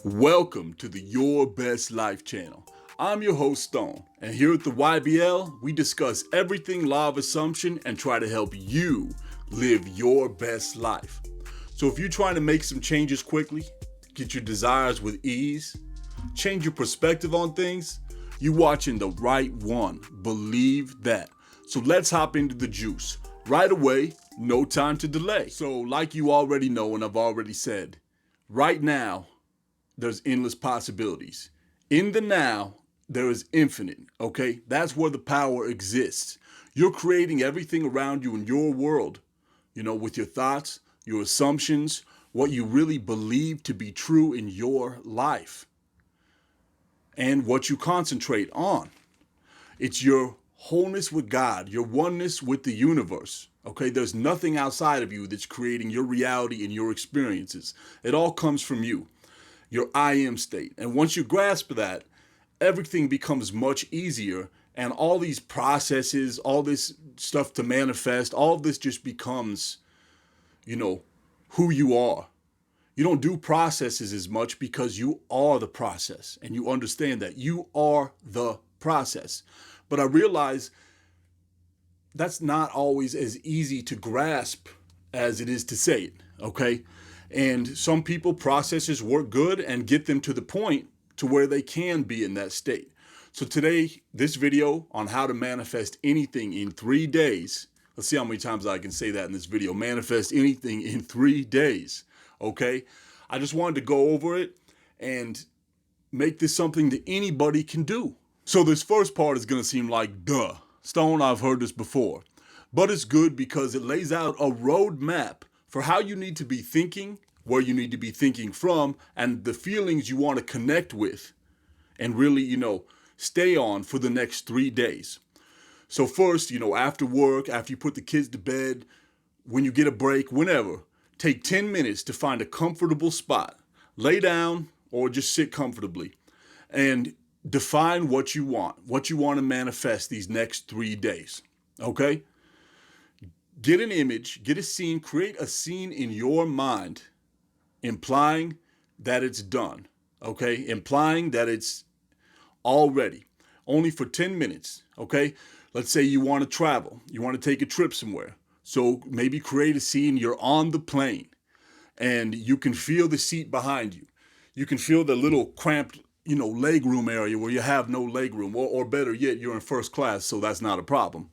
Welcome to the Your Best Life channel. I'm your host Stone, and here at the YBL, we discuss everything law of assumption and try to help you live your best life. So if you're trying to make some changes quickly, get your desires with ease, change your perspective on things, you're watching the right one. Believe that. So let's hop into the juice. Right away, no time to delay. So like you already know and I've already said, right now, there's endless possibilities. In the now, there is infinite, okay? That's where the power exists. You're creating everything around you in your world, with your thoughts, your assumptions, what you really believe to be true in your life, and what you concentrate on. It's your wholeness with God, your oneness with the universe, okay? There's nothing outside of you that's creating your reality and your experiences. It all comes from you. Your I am state. And once you grasp that, everything becomes much easier, and all these processes, all this stuff to manifest, all of this just becomes, who you are. You don't do processes as much because you are the process, and you understand that you are the process. But I realize that's not always as easy to grasp as it is to say it, okay? And some people, processes work good and get them to the point to where they can be in that state. So today, this video on how to manifest anything in 3 days. Let's see how many times I can say that in this video. Manifest anything in 3 days, okay? I just wanted to go over it and make this something that anybody can do. So this first part is going to seem like, duh, Stone, I've heard this before. But it's good because it lays out a roadmap for how you need to be thinking, where you need to be thinking from, and the feelings you want to connect with and really, stay on for the next 3 days. So first, after work, after you put the kids to bed, when you get a break, whenever, take 10 minutes to find a comfortable spot. Lay down or just sit comfortably and define what you want to manifest these next 3 days, okay? Get an image, get a scene, create a scene in your mind, implying that it's done, okay? Implying that it's already, only for 10 minutes, okay? Let's say you want to travel, you want to take a trip somewhere. So maybe create a scene, you're on the plane, and you can feel the seat behind you. You can feel the little cramped, leg room area where you have no leg room, or better yet, you're in first class, so that's not a problem.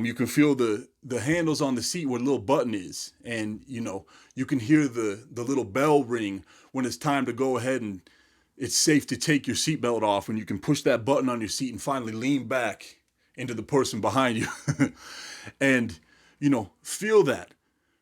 You can feel the handles on the seat where the little button is, and you can hear the little bell ring when it's time to go ahead and it's safe to take your seatbelt off, and you can push that button on your seat and finally lean back into the person behind you. And feel that.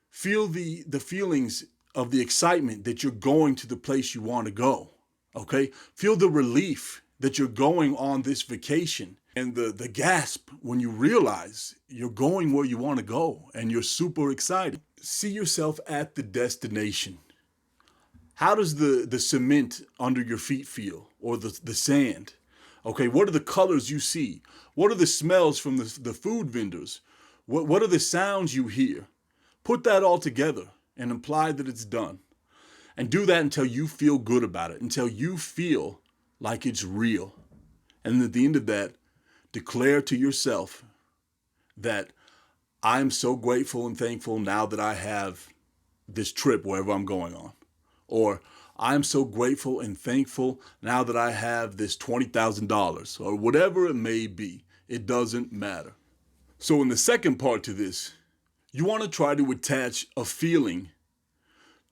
Feel the feelings of the excitement that you're going to the place you want to go. Okay? Feel the relief that you're going on this vacation. And the gasp when you realize you're going where you want to go and you're super excited. See yourself at the destination. How does the cement under your feet feel, or the sand? Okay, what are the colors you see? What are the smells from the food vendors? What are the sounds you hear? Put that all together and imply that it's done. And do that until you feel good about it, until you feel like it's real. And at the end of that, declare to yourself that I'm so grateful and thankful now that I have this trip wherever I'm going on. Or I'm so grateful and thankful now that I have this $20,000, or whatever it may be. It doesn't matter. So in the second part to this, you want to try to attach a feeling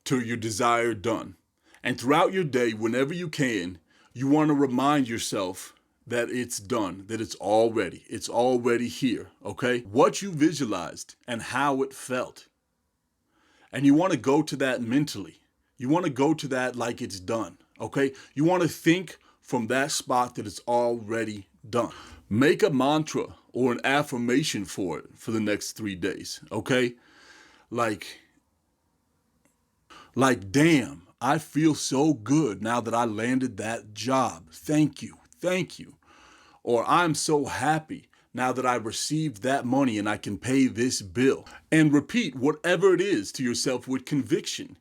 to your desire done. And throughout your day, whenever you can, you want to remind yourself that it's done, that it's already here, okay? What you visualized and how it felt. And you want to go to that mentally. You want to go to that like it's done, okay? You want to think from that spot that it's already done. Make a mantra or an affirmation for it for the next 3 days, okay? Like, damn, I feel so good now that I landed that job. Thank you. Or I'm so happy now that I received that money and I can pay this bill. And repeat whatever it is to yourself with conviction.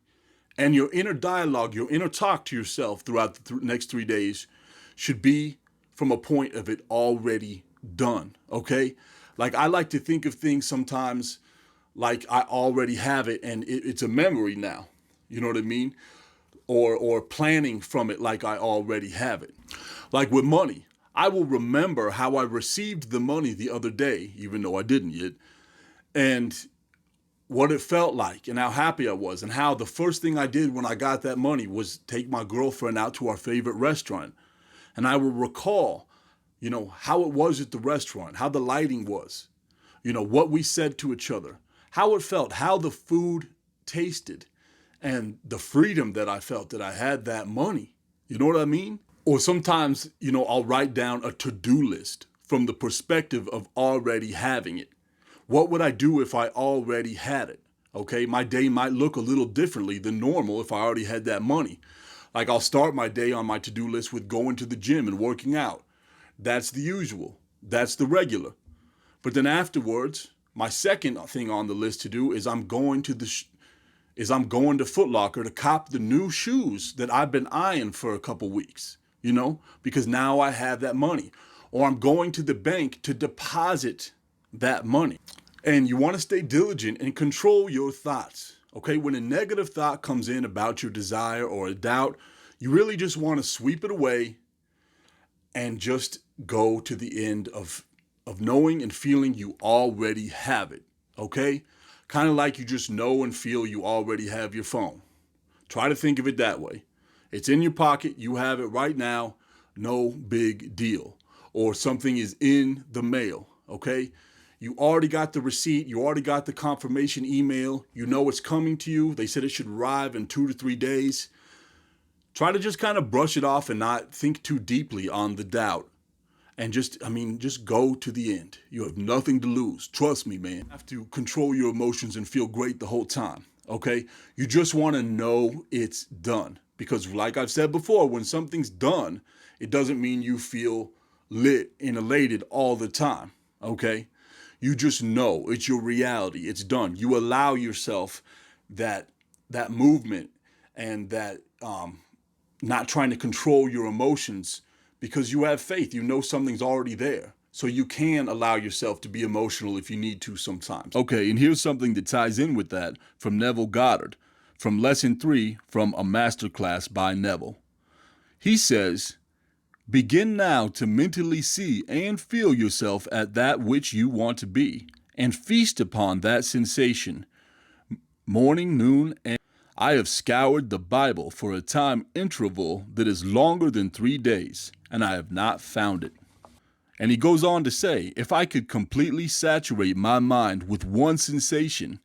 And your inner dialogue, your inner talk to yourself throughout the next 3 days should be from a point of it already done, okay? Like, I like to think of things sometimes like I already have it and it's a memory now. You know what I mean? Or planning from it like I already have it. Like with money, I will remember how I received the money the other day, even though I didn't yet, and what it felt like and how happy I was, and how the first thing I did when I got that money was take my girlfriend out to our favorite restaurant. And I will recall, how it was at the restaurant, how the lighting was, what we said to each other, how it felt, how the food tasted, and the freedom that I felt that I had that money. You know what I mean? Or sometimes, I'll write down a to-do list from the perspective of already having it. What would I do if I already had it? Okay, my day might look a little differently than normal if I already had that money. Like, I'll start my day on my to-do list with going to the gym and working out. That's the usual. That's the regular. But then afterwards, my second thing on the list to do is I'm going to Foot Locker to cop the new shoes that I've been eyeing for a couple weeks, because now I have that money. Or I'm going to the bank to deposit that money. And you want to stay diligent and control your thoughts. Okay, when a negative thought comes in about your desire or a doubt, you really just want to sweep it away and just go to the end of knowing and feeling you already have it. Okay, kind of like you just know and feel you already have your phone. Try to think of it that way. It's in your pocket, you have it right now, no big deal. Or something is in the mail, okay? You already got the receipt, you already got the confirmation email, you know it's coming to you. They said it should arrive in 2 to 3 days. Try to just kind of brush it off and not think too deeply on the doubt. And just go to the end. You have nothing to lose. Trust me, man. You have to control your emotions and feel great the whole time, okay? You just want to know it's done. Because like I've said before, when something's done, it doesn't mean you feel lit and elated all the time, okay? You just know it's your reality. It's done. You allow yourself that movement and that not trying to control your emotions, because you have faith. You know something's already there. So you can allow yourself to be emotional if you need to sometimes. Okay, and here's something that ties in with that from Neville Goddard, from Lesson 3 from A Masterclass by Neville. He says, "Begin now to mentally see and feel yourself at that which you want to be, and feast upon that sensation, morning, noon, and I have scoured the Bible for a time interval that is longer than 3 days, and I have not found it." And he goes on to say, if I could completely saturate my mind with one sensation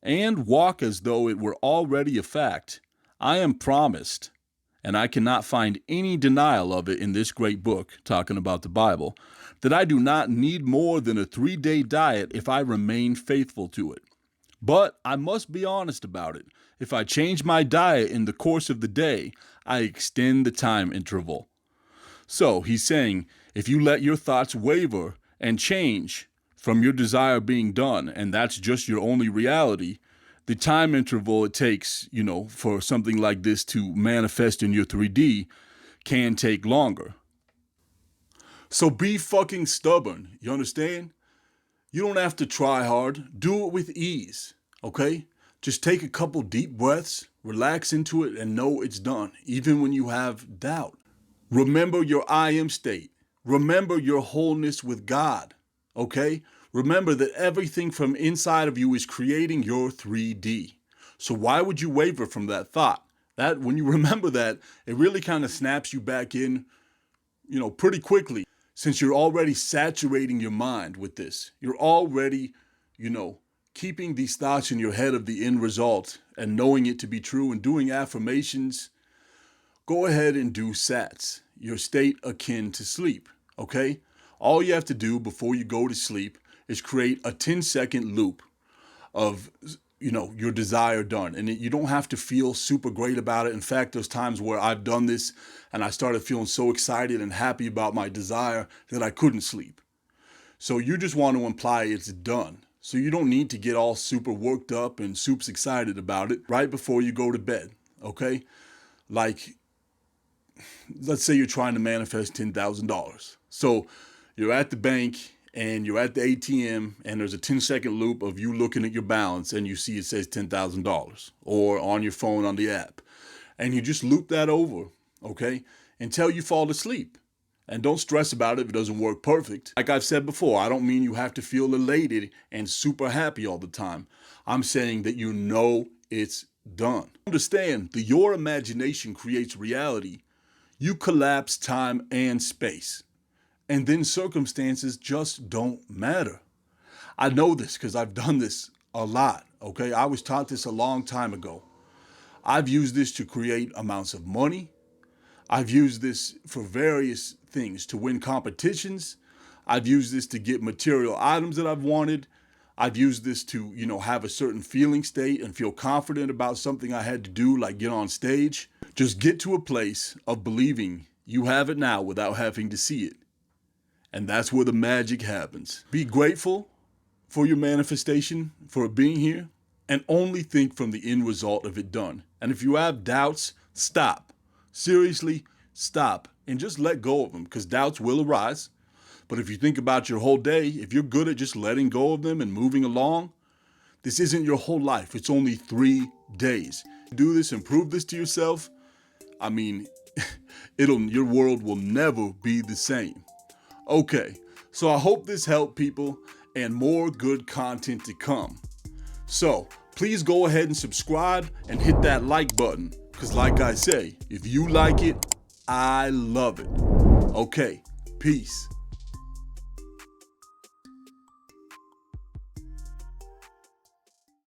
and walk as though it were already a fact, I am promised, and I cannot find any denial of it in this great book, talking about the Bible, that I do not need more than a 3-day diet if I remain faithful to it. But I must be honest about it. If I change my diet in the course of the day, I extend the time interval. So he's saying, if you let your thoughts waver and change from your desire being done, and that's just your only reality, the time interval it takes, for something like this to manifest in your 3D can take longer. So be fucking stubborn, you understand? You don't have to try hard. Do it with ease, okay? Just take a couple deep breaths, relax into it, and know it's done, even when you have doubt. Remember your I am state. Remember your wholeness with God, okay? Remember that everything from inside of you is creating your 3D. So why would you waver from that thought? That, when you remember that, it really kind of snaps you back in, pretty quickly, since you're already saturating your mind with this. You're already, keeping these thoughts in your head of the end result and knowing it to be true and doing affirmations. Go ahead and do sats, your state akin to sleep, okay? All you have to do before you go to sleep is create a 10-second loop of, your desire done. And you don't have to feel super great about it. In fact, there's times where I've done this and I started feeling so excited and happy about my desire that I couldn't sleep. So you just want to imply it's done. So you don't need to get all super worked up and super excited about it right before you go to bed, okay? Like, let's say you're trying to manifest $10,000. So you're at the bank and you're at the ATM and there's a 10-second loop of you looking at your balance and you see it says $10,000, or on your phone on the app. And you just loop that over, okay, until you fall asleep. And don't stress about it if it doesn't work perfect. Like I've said before, I don't mean you have to feel elated and super happy all the time. I'm saying that you know it's done. Understand that your imagination creates reality. You collapse time and space. And then circumstances just don't matter. I know this because I've done this a lot, okay? I was taught this a long time ago. I've used this to create amounts of money. I've used this for various things, to win competitions. I've used this to get material items that I've wanted. I've used this to, have a certain feeling state and feel confident about something I had to do, like get on stage. Just get to a place of believing you have it now without having to see it. And that's where the magic happens. Be grateful for your manifestation, for it being here, and only think from the end result of it done. And if you have doubts, stop. Seriously, stop and just let go of them, because doubts will arise. But if you think about your whole day, if you're good at just letting go of them and moving along, this isn't your whole life. It's only 3 days. Do this and prove this to yourself. I mean, your world will never be the same. Okay, so I hope this helped people, and more good content to come. So please go ahead and subscribe and hit that like button, because like I say, if you like it, I love it. Okay, peace.